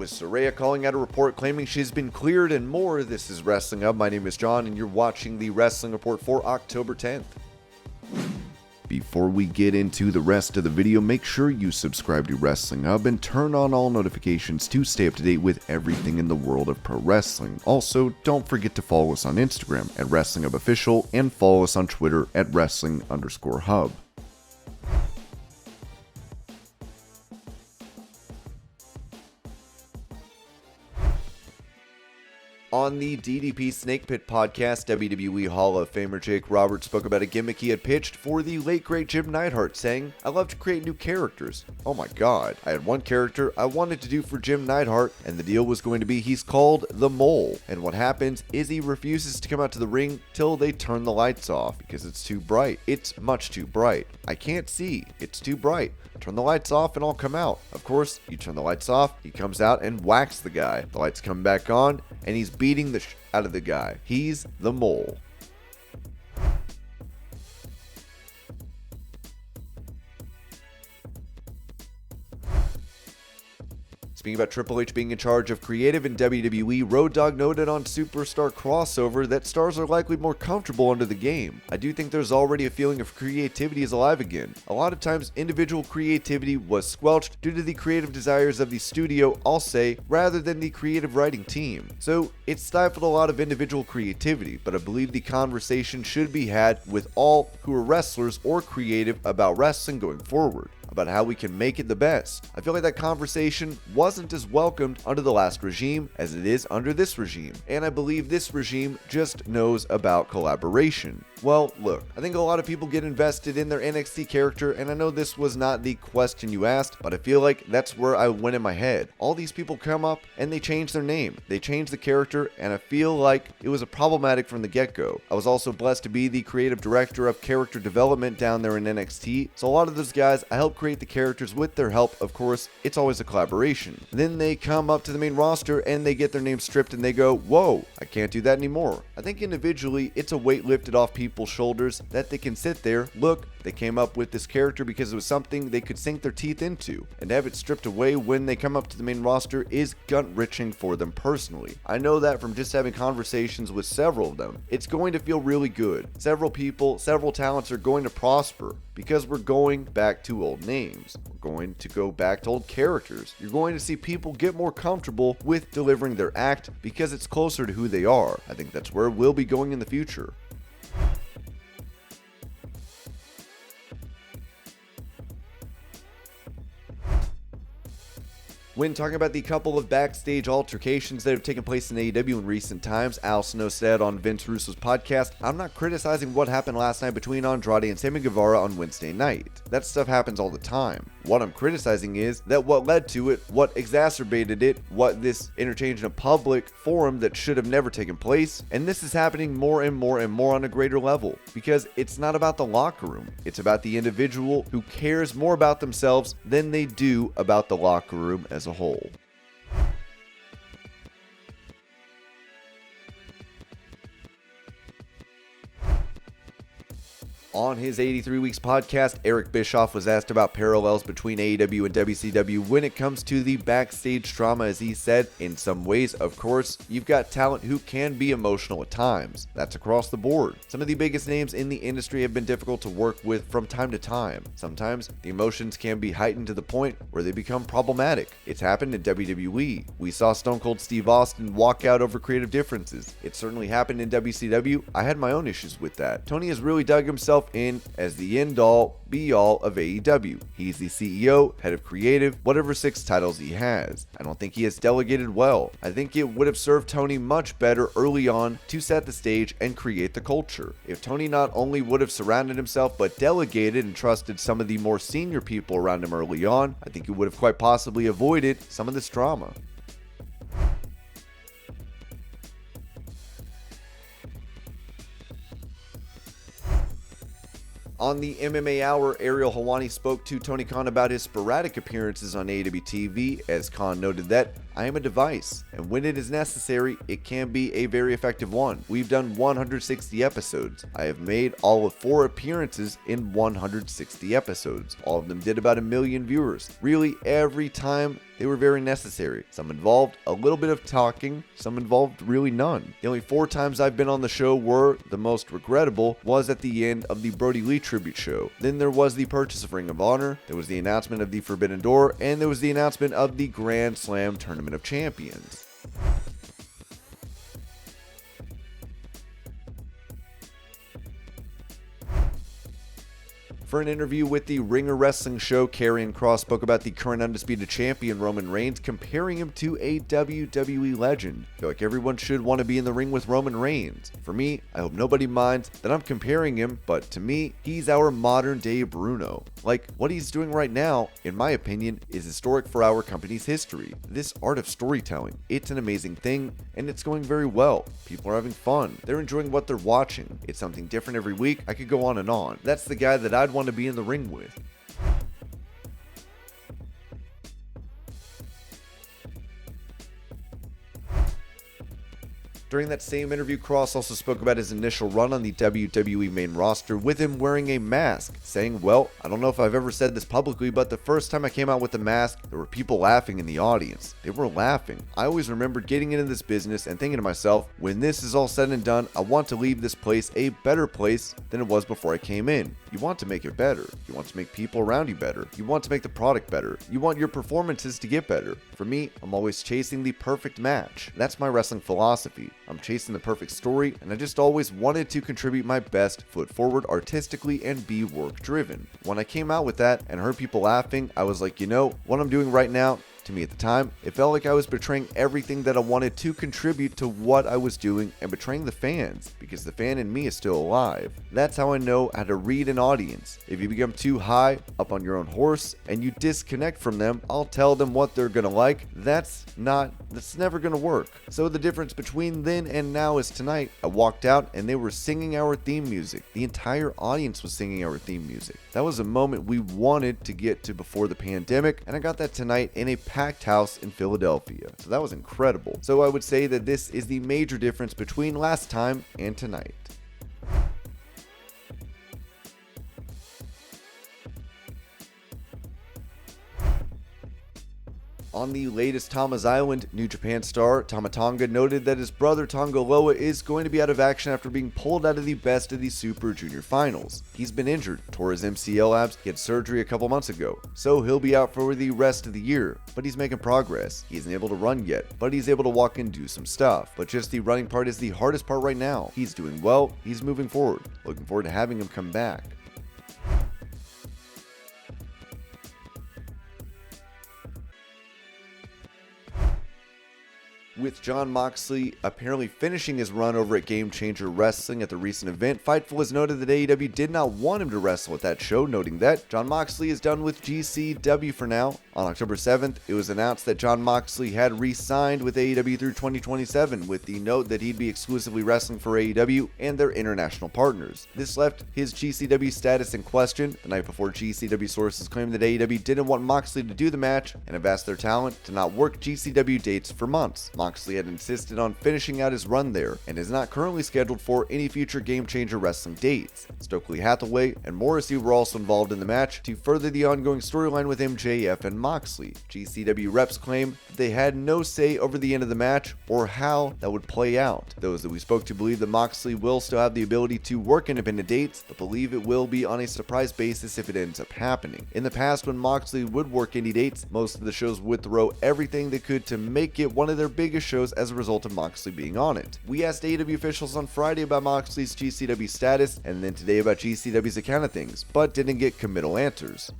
with Saraya calling out a report claiming she's been cleared and more. This is Wrestling Hub. My name is John, and you're watching the Wrestling Report for October 10th. Before we get into the rest of the video, make sure you subscribe to Wrestling Hub and turn on all notifications to stay up to date with everything in the world of pro wrestling. Also, don't forget to follow us on Instagram at Wrestling Hub Official and follow us on Twitter at Wrestling_Hub. On the DDP Snake Pit podcast, WWE Hall of Famer Jake Roberts spoke about a gimmick he had pitched for the late great Jim Neidhart, saying, "I love to create new characters. Oh my god, I had one character I wanted to do for Jim Neidhart, and the deal was going to be he's called the Mole. And what happens is he refuses to come out to the ring till they turn the lights off because it's too bright. It's much too bright. I can't see. It's too bright. Turn the lights off and I'll come out." Of course, you turn the lights off, he comes out and whacks the guy. The lights come back on, and he's beating the out of the guy. He's the Mole. Speaking about Triple H being in charge of creative in WWE, Road Dogg noted on Superstar Crossover that stars are likely more comfortable under the game. "I do think there's already a feeling of creativity is alive again. A lot of times individual creativity was squelched due to the creative desires of the studio, I'll say, rather than the creative writing team. So it stifled a lot of individual creativity, but I believe the conversation should be had with all who are wrestlers or creative about wrestling going forward, about how we can make it the best. I feel like that conversation wasn't as welcomed under the last regime as it is under this regime, and I believe this regime just knows about collaboration." Well, look, I think a lot of people get invested in their NXT character, and I know this was not the question you asked, but I feel like that's where I went in my head. All these people come up and they change their name, they change the character, and I feel like it was a problematic from the get-go. I was also blessed to be the creative director of character development down there in NXT, so a lot of those guys, I help create the characters with their help. Of course, it's always a collaboration. Then they come up to the main roster and they get their name stripped and they go, "Whoa, I can't do that anymore." I think individually, it's a weight lifted off people's shoulders that they can sit there, look, they came up with this character because it was something they could sink their teeth into, and to have it stripped away when they come up to the main roster is gut-wrenching for them personally. I know that from just having conversations with several of them. It's going to feel really good. Several people, several talents are going to prosper because we're going back to old names. We're going to go back to old characters. You're going to see people get more comfortable with delivering their act because it's closer to who they are. I think that's where we'll be going in the future. When talking about the couple of backstage altercations that have taken place in AEW in recent times, Al Snow said on Vince Russo's podcast, "I'm not criticizing what happened last night between Andrade and Sammy Guevara on Wednesday night. That stuff happens all the time. What I'm criticizing is that what led to it, what exacerbated it, what this interchange in a public forum that should have never taken place, and this is happening more and more and more on a greater level, because it's not about the locker room. It's about the individual who cares more about themselves than they do about the locker room as a whole." On his 83 Weeks podcast, Eric Bischoff was asked about parallels between AEW and WCW when it comes to the backstage drama, as he said, "In some ways, of course, you've got talent who can be emotional at times. That's across the board. Some of the biggest names in the industry have been difficult to work with from time to time. Sometimes the emotions can be heightened to the point where they become problematic. It's happened in WWE. We saw Stone Cold Steve Austin walk out over creative differences. It certainly happened in WCW. I had my own issues with that. Tony has really dug himself in as the end-all, be-all of AEW. He's the CEO, head of creative, whatever 6 titles he has. I don't think he has delegated well. I think it would have served Tony much better early on to set the stage and create the culture. If Tony not only would have surrounded himself but delegated and trusted some of the more senior people around him early on, I think he would have quite possibly avoided some of this drama." On the MMA Hour, Ariel Helwani spoke to Tony Khan about his sporadic appearances on AEW TV, as Khan noted that, I am a device, and when it is necessary, it can be a very effective one. We've done 160 episodes. I have made all of 4 appearances in 160 episodes. All of them did about 1 million viewers. Really, every time they were very necessary. Some involved a little bit of talking, some involved really none. The only 4 times I've been on the show were, the most regrettable, was at the end of the Brody Lee tribute show. Then there was the purchase of Ring of Honor, there was the announcement of the Forbidden Door, and there was the announcement of the Grand Slam Tournament of Champions. For an interview with the Ringer Wrestling Show, Karrion Kross spoke about the current undisputed champion Roman Reigns, comparing him to a WWE legend. I feel like everyone should want to be in the ring with Roman Reigns. For me, I hope nobody minds that I'm comparing him, but to me, he's our modern day Bruno. Like, what he's doing right now, in my opinion, is historic for our company's history. This art of storytelling, it's an amazing thing, and it's going very well. People are having fun. They're enjoying what they're watching. It's something different every week. I could go on and on. That's the guy that I'd want to be in the ring with. During that same interview, Kross also spoke about his initial run on the WWE main roster, with him wearing a mask, saying, "Well, I don't know if I've ever said this publicly, but the first time I came out with the mask, there were people laughing in the audience. They were laughing. I always remember getting into this business and thinking to myself, when this is all said and done, I want to leave this place a better place than it was before I came in. You want to make it better. You want to make people around you better. You want to make the product better. You want your performances to get better. For me, I'm always chasing the perfect match. That's my wrestling philosophy. I'm chasing the perfect story, and I just always wanted to contribute my best foot forward artistically and be work driven. When I came out with that and heard people laughing, I was like, you know, what I'm doing right now, to me at the time, it felt like I was betraying everything that I wanted to contribute to what I was doing and betraying the fans, because the fan in me is still alive. That's how I know how to read an audience. If you become too high up on your own horse and you disconnect from them, I'll tell them what they're gonna like. That's never gonna work. So the difference between then and now is tonight, I walked out and they were singing our theme music. The entire audience was singing our theme music. That was a moment we wanted to get to before the pandemic, and I got that tonight in a packed house in Philadelphia. So that was incredible. So I would say that this is the major difference between last time and tonight. On the latest Tama's Island, New Japan star Tama Tonga noted that his brother Tanga Loa is going to be out of action after being pulled out of the Best of the Super Junior Finals. He's been injured, tore his MCL abs, he had surgery a couple months ago, so he'll be out for the rest of the year, but he's making progress. He isn't able to run yet, but he's able to walk and do some stuff. But just the running part is the hardest part right now. He's doing well, he's moving forward. Looking forward to having him come back. With Jon Moxley apparently finishing his run over at Game Changer Wrestling at the recent event, Fightful has noted that AEW did not want him to wrestle at that show, noting that Jon Moxley is done with GCW for now. On October 7th, it was announced that Jon Moxley had re-signed with AEW through 2027, with the note that he'd be exclusively wrestling for AEW and their international partners. This left his GCW status in question. The night before, GCW sources claimed that AEW didn't want Moxley to do the match and have asked their talent to not work GCW dates for months. Moxley had insisted on finishing out his run there and is not currently scheduled for any future Game Changer Wrestling dates. Stokely Hathaway and Morrissey were also involved in the match to further the ongoing storyline with MJF and Moxley. GCW reps claim that they had no say over the end of the match or how that would play out. Those that we spoke to believe that Moxley will still have the ability to work independent dates, but believe it will be on a surprise basis if it ends up happening. In the past, when Moxley would work indie dates, most of the shows would throw everything they could to make it one of their biggest shows as a result of Moxley being on it. We asked AEW officials on Friday about Moxley's GCW status and then today about GCW's account of things, but didn't get committal answers.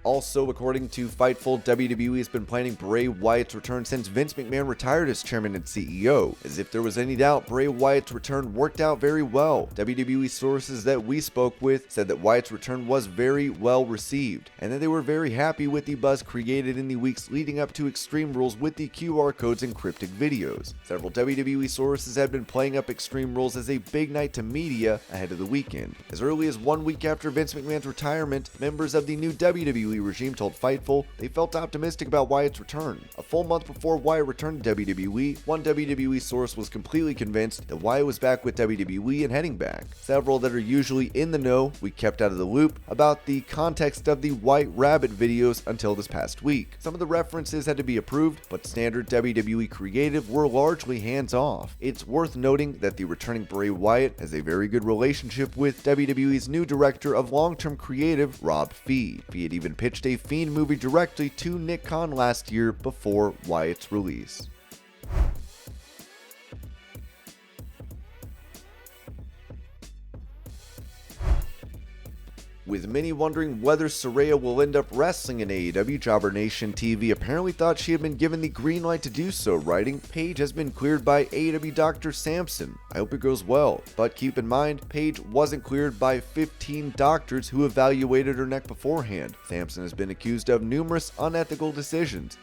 Also, according to Fightful, WWE has been planning Bray Wyatt's return since Vince McMahon retired as chairman and CEO. As if there was any doubt, Bray Wyatt's return worked out very well. WWE sources that we spoke with said that Wyatt's return was very well received, and that they were very happy with the buzz created in the weeks leading up to Extreme Rules with the QR codes and cryptic videos. Several WWE sources had been playing up Extreme Rules as a big night to media ahead of the weekend. As early as 1 week after Vince McMahon's retirement, members of the new WWE regime told Fightful they felt optimistic about Wyatt's return. A full month before Wyatt returned to WWE, one WWE source was completely convinced that Wyatt was back with WWE and heading back. Several that are usually in the know we kept out of the loop about the context of the White Rabbit videos until this past week. Some of the references had to be approved, but standard WWE creative were largely hands-off. It's worth noting that the returning Bray Wyatt has a very good relationship with WWE's new director of long-term creative, Rob Fee. Fee had even pitched a Fiend movie directly to Nick Khan last year before Wyatt's release. With many wondering whether Saraya will end up wrestling in AEW, Jobber Nation TV apparently thought she had been given the green light to do so, writing, "Paige has been cleared by AEW Dr Sampson. I hope it goes well. But keep in mind, Paige wasn't cleared by 15 doctors who evaluated her neck beforehand. Sampson has been accused of numerous unethical decisions.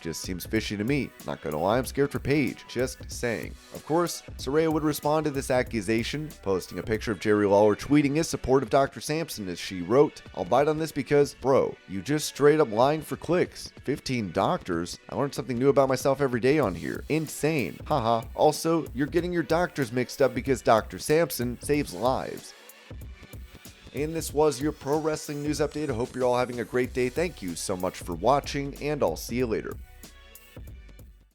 Just seems fishy to me. Not gonna lie, I'm scared for Paige. Just saying." Of course, Saraya would respond to this accusation, posting a picture of Jerry Lawler tweeting his support of Dr Sampson as she wrote, "I'll bite on this because, bro, you just straight up lying for clicks. 15 doctors? I learned something new about myself every day on here. Insane. Haha. Also, you're getting your doctors mixed up because Dr. Sampson saves lives." And this was your pro wrestling news update. I hope you're all having a great day. Thank you so much for watching, and I'll see you later.